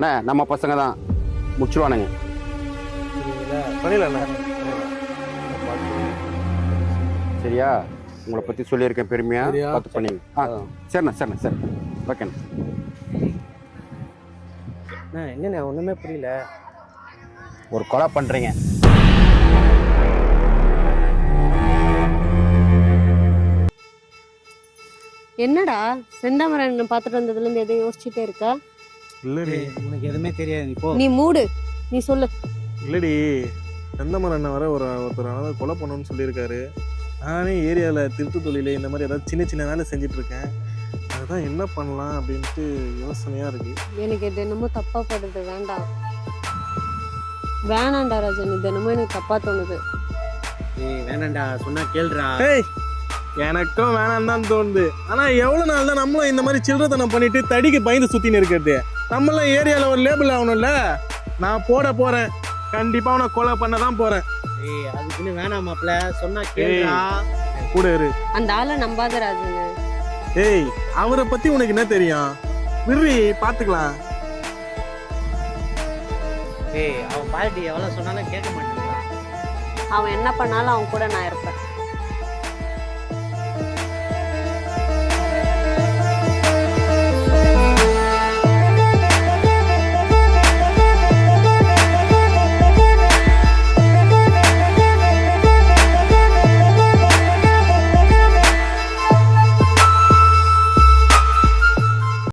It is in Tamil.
அண்ணா நம்ம பசங்க தான் முடிச்சிருவானுங்க. பண்ணிடலாண்ணா. சரியா? உங்களை பற்றி சொல்லியிருக்கேன் பெருமையா, பார்த்து பண்ணிங்க. சரிண்ணா சரிண்ணா சரி, ஓகேண்ணா. என்னண்ணா ஒன்றுமே புரியல. ஒரு கொலை பண்ணுறீங்க. என்னடா செந்தாமரன் பார்த்துட்டு வந்ததுலேருந்து எதையும் யோசிச்சுட்டே இருக்கா? இல்லடி உனக்கு எதுவுமே தெரியாது. இப்போ நீ மூடு, நீ சொல்லு. இல்லடி, செந்தமரன் அண்ணன் வர ஒருத்தர் கொலை பண்ணணும்னு சொல்லியிருக்காரு. நானே ஏரியாவில் திருட்டு தொழில் இந்த மாதிரி ஏதாவது சின்ன சின்ன வேலை செஞ்சிட்ருக்கேன். அதுதான் என்ன பண்ணலாம் அப்படின்ட்டு யோசனையாக இருக்குது. எனக்கு இது என்னமோ தப்பாக படுது. வேணாண்டா ராஜன், இது என்னமோ எனக்கு தப்பாக தோணுது. வேணாண்டா, சொன்னா கேள்றா. ஏய், எனக்கும் வேணாம் தான் தோணுது. ஆனால் எவ்வளோ நாள் தான் நம்மளும் இந்த மாதிரி சில்லறத்தனம் பண்ணிட்டு தடிக்கு பயந்து சுற்றின்னு இருக்கிறது? நம்மளாம் ஏரியாவில் ஒரு லேபிள் ஆகணும்ல. நான் போகிறேன், கண்டிப்பாக அவனை கொலை பண்ண தான் போகிறேன். அதுக்குன்னு வேணாம் மாப்ள, சொன்னா கேள்றா. கூட இரு. அந்த ஆளை நம்பாத ராஜன். ஏய், அவரை பற்றி உனக்கு என்ன தெரியும்? விரி பார்த்துக்கலாம். அவன் பாட்டி எவ்வளோ சொன்னாலும் கேட்க மாட்டேங்கிறான். அவன் என்ன பண்ணாலும் அவன் கூட நான் இருப்பேன்.